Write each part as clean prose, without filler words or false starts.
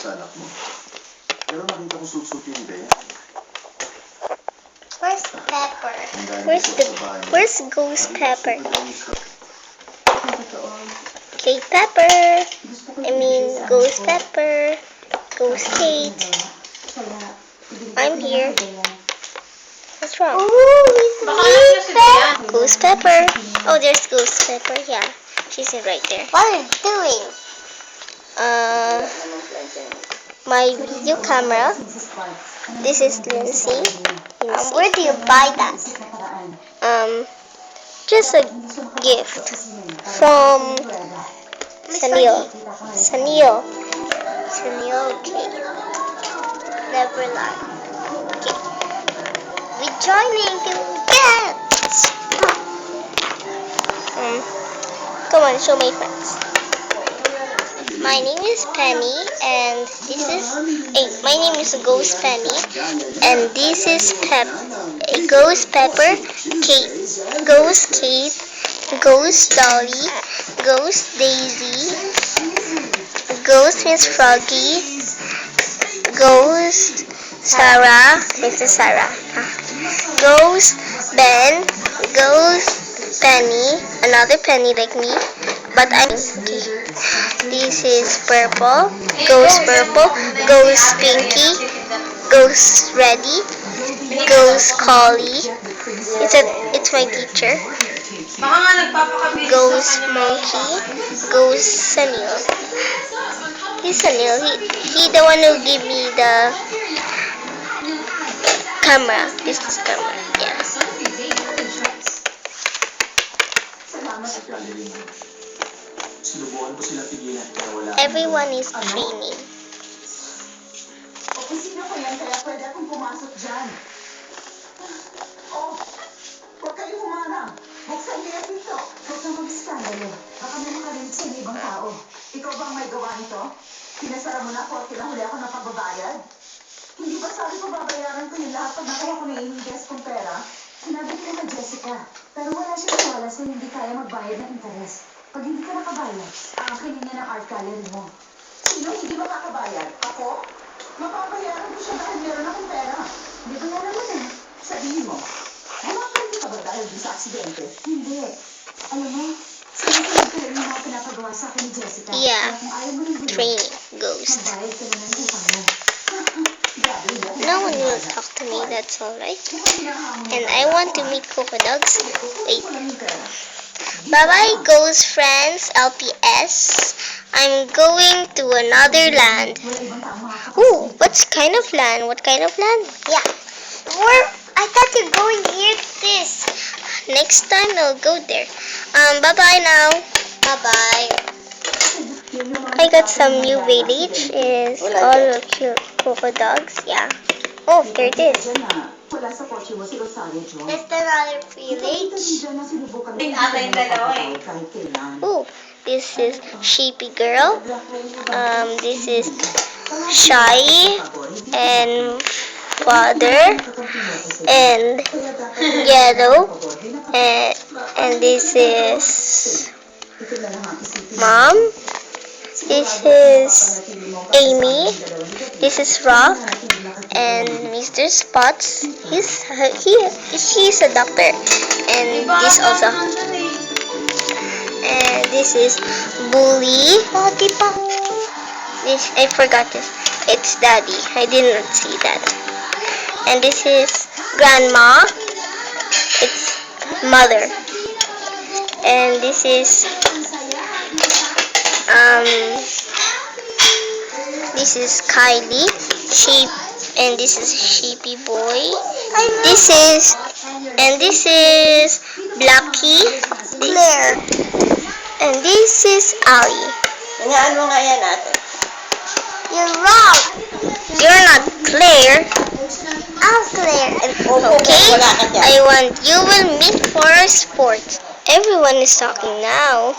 sa anak mo. Pero nakita ko suit-suit yung Bea. Where's Pepper? Where's Ghost Pepper? Kate Pepper. I mean Ghost Pepper. Ghost Kate. I'm here. What's wrong? Ghost Pepper. Oh, there's Ghost Pepper. Yeah, she's right there. What are you doing? My video camera. This is Lindsay. Where do you buy that? Just a gift from Sanil. Sanil. Sanil, okay. Neverland. Okay. We're joining to dance. Come on, show my friends. My name is Penny, and this is my name is Ghost Penny, and this is Ghost Pepper, Kate, Ghost Kate, Ghost Dolly, Ghost Daisy, Ghost Miss Froggy, Ghost Sarah, Princess Sarah, Ghost Ben, Ghost Penny, another Penny like me, but I'm okay. This is Purple, Ghost Purple, Ghost Pinky, Ghost Reddy, Ghost Collie. It's my teacher. Ghost Monkey, Ghost Sanil. He's Sanil. He the one who gave me the camera. This is camera. Yeah. Everyone is training. Opisina ko yan, kaya pwede akong pumasok dyan. Oh, huwag kayo humarang. Buksan niyo yan dito. Huwag kang mag-skandalo. Baka may makarinig sa ibang tao. Ikaw bang may gawa nito? Pinasara mo na ako at kinahuli ako ng pagbabayad? Hindi ba sabi ko babayaran ko yung lahat pag nakuha ko na iningas kong pera? Sinabi ko na Jessica, pero wala siyang wala sa hindi kaya magbayad ng interes. Pag hindi ka nakabayad, aakinin niya ng art gallery mo. Sino hindi makakabayad? Ako? Mapapayaran ko siya dahil meron akong pera. Hindi ba yan naman eh? Sabihin mo, bumakalito ka ba dahil din sa aksidente? Hindi. Alam mo, sinasunod ko rin yung mga pinapagawa sa akin ni Jessica. Yeah. Kaya kung ayaw mo ng gulo, Training. Ghost. magbayad ka na ng utang mo. No one will talk to me, that's alright. And I want to meet Coco Dogs. Wait. Bye-bye, ghost friends, LPS. I'm going to another land. Ooh, what kind of land? What kind of land? Yeah. I thought you're going here, this. Next time I'll go there. Bye-bye now. Bye-bye. I got some new village. Is all of cute Coco Dogs. Yeah. Oh, there it is. That's another village. Oh, this is Sheepy Girl. This is Shy and Father and Yellow, and this is Mom. This is Amy. This is Rock. And Mr. Spots, he's a doctor. And this also. And this is Bully. This, I forgot this. It's Daddy. I didn't see that. And this is Grandma. It's Mother. And this is Kylie. And this is Sheepy Boy. This is Blackie. Claire. And this is Ali. You're wrong. You're not Claire. I'm Claire. Okay. You will meet for a sport. Everyone is talking now.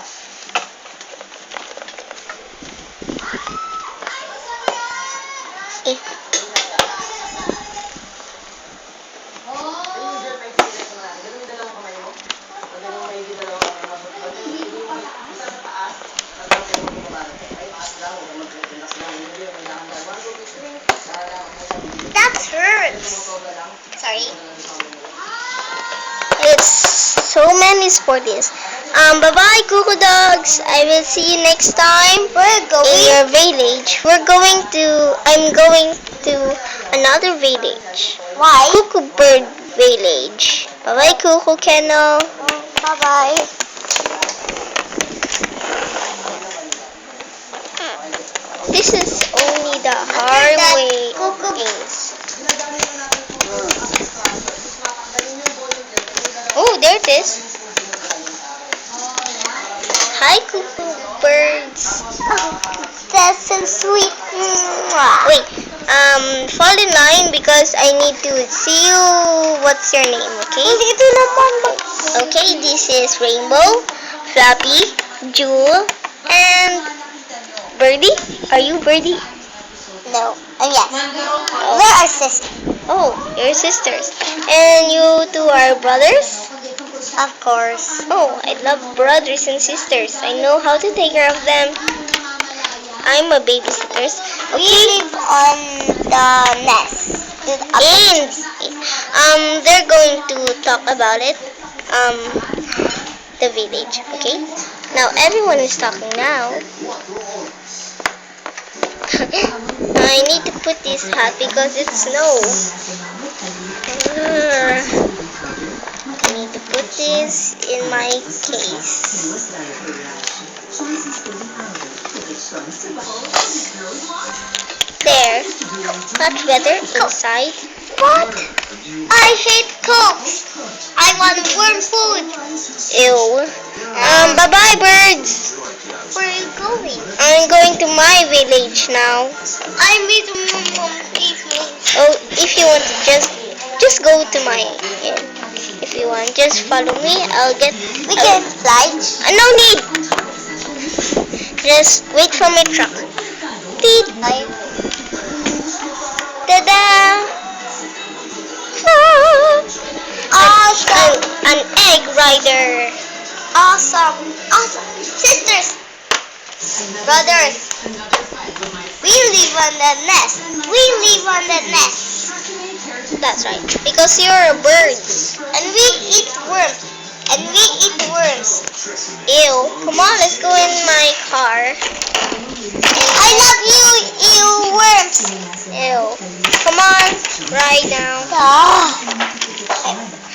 sorry. It's so many sporties. Bye-bye, Cuckoo Dogs. I will see you next time in your village. I'm going to another village. Why? Cuckoo Bird Village. Bye-bye, Cuckoo Kennel. Bye-bye. This is only the highway. Oh, there it is. Hi, Cuckoo Birds. That's so sweet. Wait, fall in line because I need to see you. What's your name, okay? Ito naman. Okay, this is Rainbow, Flappy, Jewel, and Birdie. Are you Birdie? No. Oh, yes. We're our sisters. Oh, your sisters. And you two are brothers? Of course. Oh, I love brothers and sisters. I know how to take care of them. I'm a babysitter. We Okay. live on the nest. And they're going to talk about it. The village. Okay. Now everyone is talking now. I need to put this hat because it's snow. I need to put this in my case. There. Much better inside. What? I hate cokes. I want worm food. Ew. Bye-bye, birds. Where are you going? I'm going to my village now. I'm with Mom. Please. Oh, if you want to just go to my end. If you want, just follow me. We can fly. No need. Just wait for my truck. Beep. Ta-da! Awesome. An egg rider. Awesome. Sisters. Brothers. We live on the nest. That's right. Because you're a bird. And we eat worms. Ew. Come on, let's go in my car. I love you, you worms. Ew. Come on, ride now.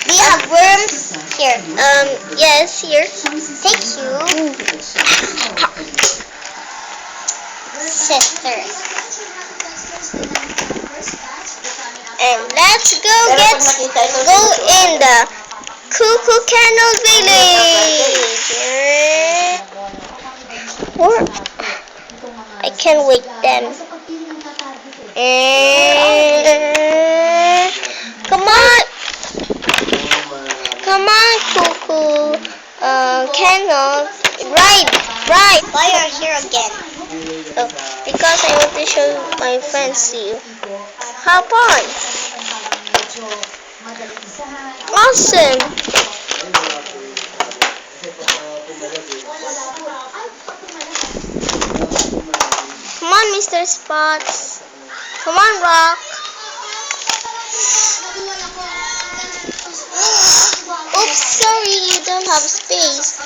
Do you have worms? Here. Yes, here. Thank you. Sisters. And let's go in the Cuckoo Kennel Village. Or I can wait them. Come on, Cuckoo Kennel. Ride. Why are you here again? Oh, because I want to show my friends to you. Hop on. Awesome. Come on, Mr. Spots. Come on, Rock. Oops, sorry, you don't have space.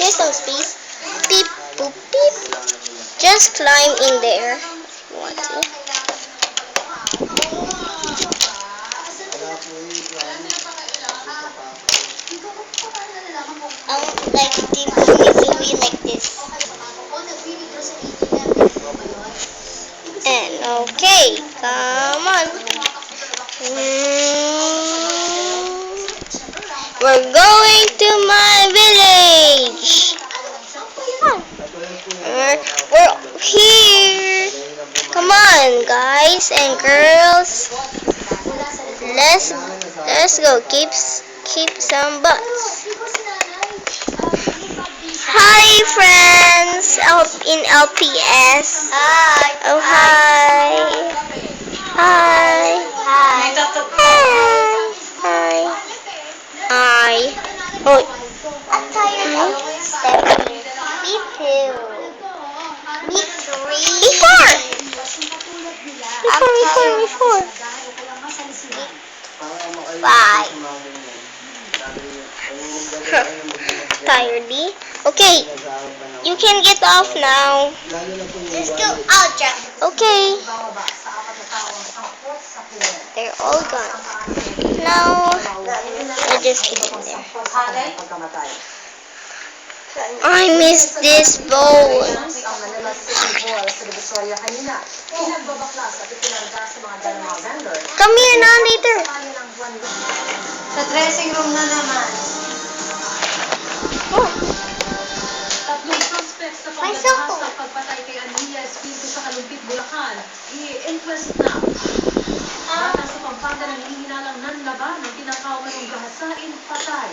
Here's some space. Beep, boop, beep. Just climb in there if you want to. I want like Zooey like this. And okay, come on. We're going to my village. We're here. Come on, guys and girls. Let's go. Keep some butts. Hi, friends. In LPS. Hi. Oh, hi. Hi. Hi. Hi. Oh, I'm tired of stepping. Me too. Me three. before. 5. Tiredly. Okay, you can get off now. Let's go out, Jack. Okay, Bababa sa 4 na tao ang sangkot sa krimen. they're all gone. Now, I just keep them there. Pagkamatay. I miss this bowl. Ang Manila City Hall sa Divisoria kanina. Pinagbabaklas at ipinarga sa mga dalang vendor. Come here now later. Kaya ng Juan Luis. Sa dressing room na naman. Oh, Tatlong suspect sa May pagdadahas cellphone. ng pagpatay kay Amelia Espiritu sa Kalumpit, Bulacan, i-inquest na. Bata sa Pampanga ng hinihinalang nanlaban ng pinakaumanong gahasain, patay.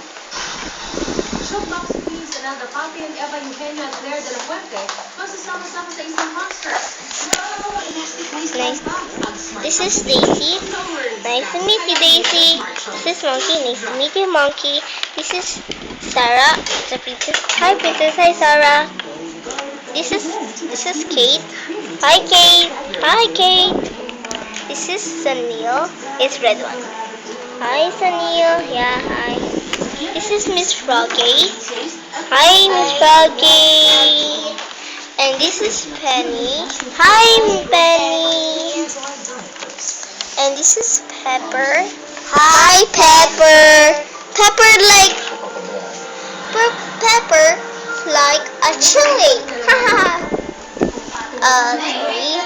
Showbox Queens Ananda Patin, Eva Eugenio at Claire de la Fuente magsasama-sama sa isang concert. nice. This is Daisy. Nice to meet you, Daisy. This is Monkey. Nice to meet you, Monkey. This is Sarah, the princess. Hi, princess. Hi, Sarah. This is Kate. Hi, Kate. Hi, Kate. This is Sunil. It's red one. Hi, Sunil. Yeah, hi. This is Miss Froggy. Hi, Miss Froggy. And this is Penny. Hi, Penny. And this is Pepper. Hi, Pepper. Pepper like a chili. Sorry.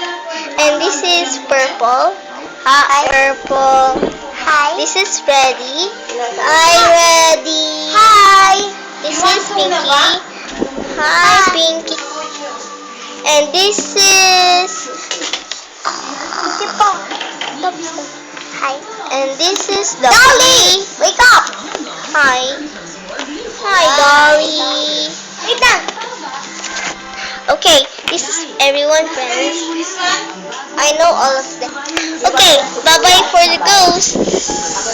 And this is Purple. Hi, Purple. Hi. This is Freddy. Hi, Reddy. Hi. This is Pinky. Hi, Pinky. And this is Hi. And this is Dolly. Wake up. Hi. Hi, Dolly. Wait down. Okay, this is everyone, friends. I know all of them. Okay, bye-bye for the ghosts.